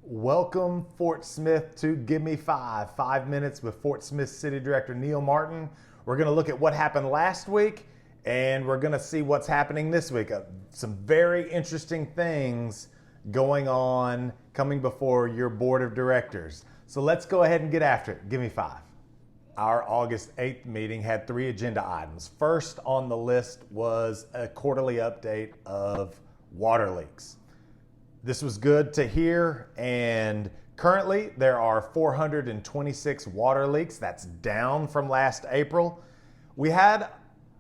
Welcome, Fort Smith, to Give Me 5 minutes with Fort Smith City Director Neil Martin. We're going to look at what happened last week, and we're going to see what's happening this week. Some very interesting things going on coming before your board of directors. So let's go ahead and get after it. Give me 5. Our August 8th meeting had 3 agenda items. First on the list was a quarterly update of water leaks. This was good to hear, and currently there are 426 water leaks. That's down from last April. We had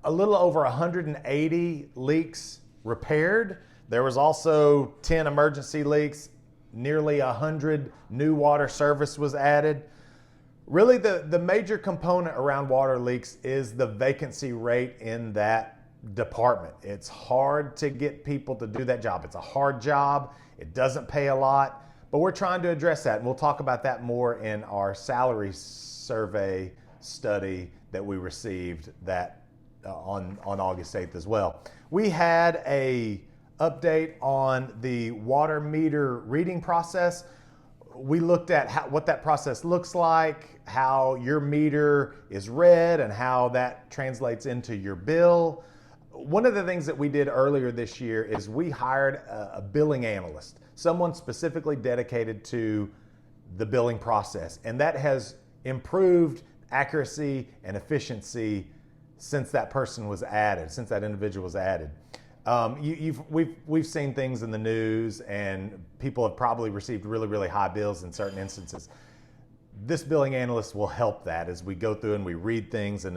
a little over 180 leaks repaired. There was also 10 emergency leaks. Nearly 100 new water service was added. Really, the major component around water leaks is the vacancy rate in that department. It's hard to get people to do that job. It's a hard job. It doesn't pay a lot, but we're trying to address that, and we'll talk about that more in our salary survey study that we received that on August 8th as well. We had a update on the water meter reading process. We looked at what that process looks like, how your meter is read, and how that translates into your bill. One of the things that we did earlier this year is we hired a billing analyst, someone specifically dedicated to the billing process, and that has improved accuracy and efficiency since that person was added, since that individual was added. We've seen things in the news, and people have probably received really high bills in certain instances. This billing analyst will help that as we go through and we read things, and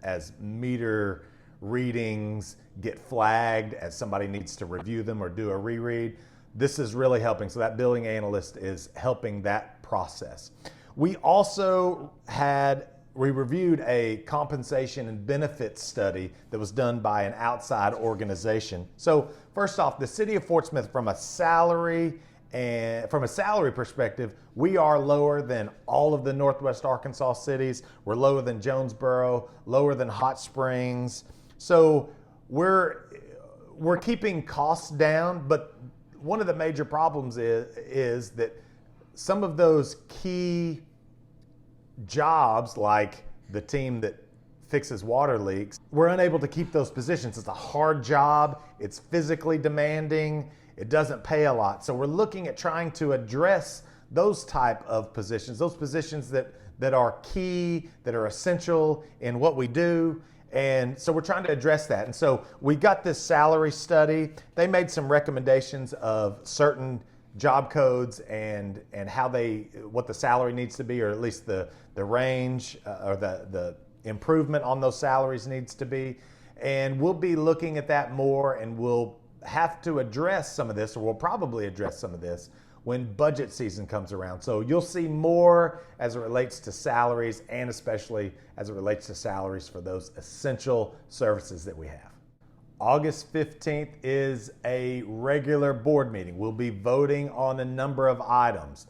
as meter readings get flagged, as somebody needs to review them or do a reread. This is really helping. So that billing analyst is helping that process. We also reviewed a compensation and benefits study that was done by an outside organization. So first off, the city of Fort Smith, from a salary perspective, we are lower than all of the Northwest Arkansas cities. We're lower than Jonesboro, lower than Hot Springs. So we're keeping costs down, but one of the major problems is that some of those key jobs, like the team that fixes water leaks, we're unable to keep those positions. It's a hard job. It's physically demanding. It doesn't pay a lot. So we're looking at trying to address those type of positions, those positions that are key, that are essential in what we do. And so we're trying to address that. And so we got this salary study. They made some recommendations of certain job codes and what the salary needs to be, or at least the range or the improvement on those salaries needs to be. And we'll be looking at that more, and we'll have to address some of this, or we'll probably address some of this when budget season comes around. So you'll see more as it relates to salaries, and especially as it relates to salaries for those essential services that we have. August 15th is a regular board meeting. We'll be voting on a number of items.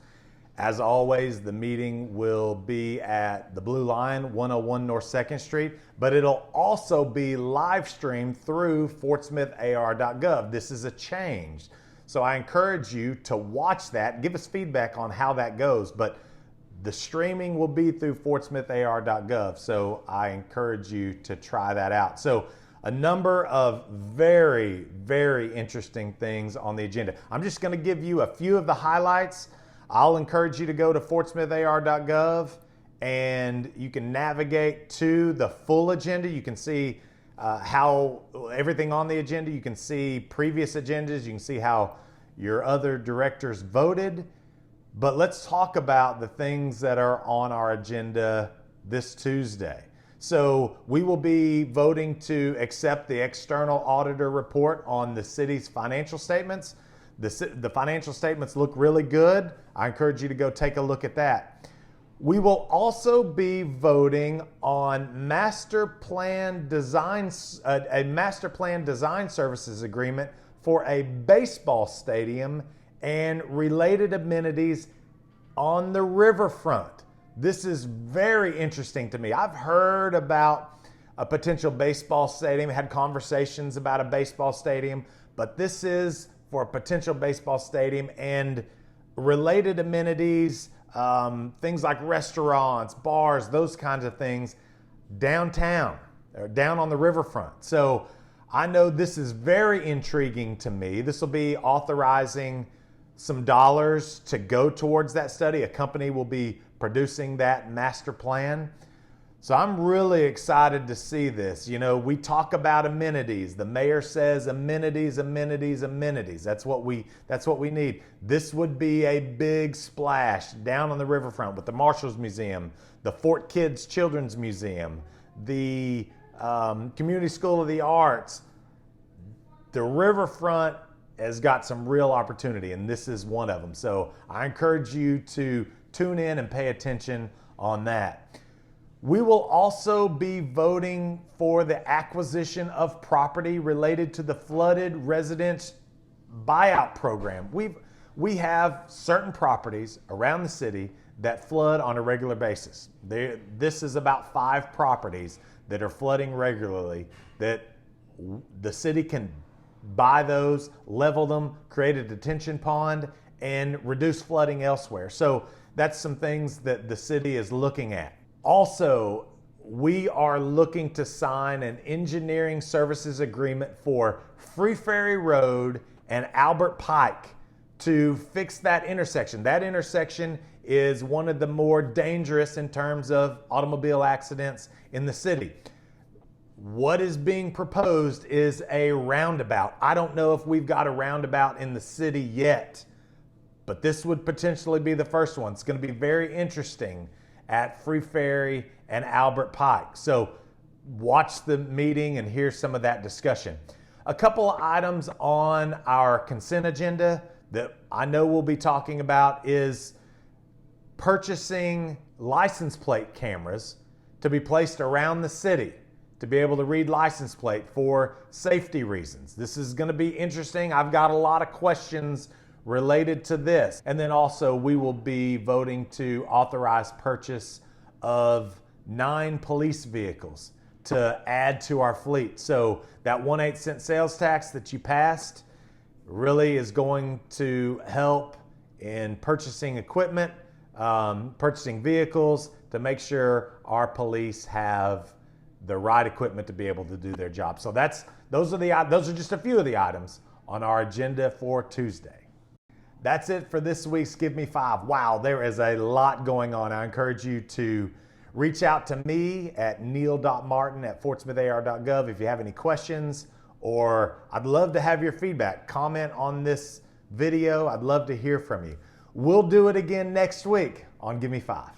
As always, the meeting will be at the Blue Line, 101 North 2nd Street, but it'll also be live streamed through fortsmithar.gov. This is a change. So I encourage you to watch that, give us feedback on how that goes, but the streaming will be through fortsmithar.gov. So I encourage you to try that out. So a number of very interesting things on the agenda. I'm just going to give you a few of the highlights. I'll encourage you to go to fortsmithar.gov, and you can navigate to the full agenda. You can see how everything on the agenda. You can see previous agendas. You can see how your other directors voted. But let's talk about the things that are on our agenda this Tuesday. So we will be voting to accept the external auditor report on the city's financial statements. The financial statements look really good. I encourage you to go take a look at that. We will also be voting on a master plan design services agreement for a baseball stadium and related amenities on the Riverfront. This is very interesting to me. I've heard about a potential baseball stadium, had conversations about a baseball stadium, but this is for a potential baseball stadium, and related amenities, things like restaurants, bars, those kinds of things downtown or down on the riverfront. So I know this is very intriguing to me. This will be authorizing some dollars to go towards that study. A company will be producing that master plan. So I'm really excited to see this. You know, we talk about amenities. The mayor says amenities, amenities, amenities. That's what we need. This would be a big splash down on the riverfront with the Marshall's Museum, the Fort Kids Children's Museum, the Community School of the Arts. The riverfront has got some real opportunity, and this is one of them. So I encourage you to tune in and pay attention on that. We will also be voting for the acquisition of property related to the flooded residents buyout program. We have certain properties around the city that flood on a regular basis. This is about 5 properties that are flooding regularly that the city can buy those, level them, create a detention pond, and reduce flooding elsewhere. So that's some things that the city is looking at. Also, we are looking to sign an engineering services agreement for Free Ferry Road and Albert Pike to fix that intersection. That intersection is one of the more dangerous in terms of automobile accidents in the city. What is being proposed is a roundabout. I don't know if we've got a roundabout in the city yet, but this would potentially be the first one. It's going to be very interesting at Free Ferry and Albert Pike. So watch the meeting and hear some of that discussion. A couple of items on our consent agenda that I know we'll be talking about is purchasing license plate cameras to be placed around the city to be able to read license plate for safety reasons. This is going to be interesting. I've got a lot of questions related to this. And then also we will be voting to authorize purchase of 9 police vehicles to add to our fleet. So that 1/8 cent sales tax that you passed really is going to help in purchasing equipment, purchasing vehicles to make sure our police have the right equipment to be able to do their job. So those are just a few of the items on our agenda for Tuesday. That's it for this week's Give Me 5. Wow, there is a lot going on. I encourage you to reach out to me at neil.martin@fortsmithr.gov if you have any questions, or I'd love to have your feedback. Comment on this video. I'd love to hear from you. We'll do it again next week on Give Me 5.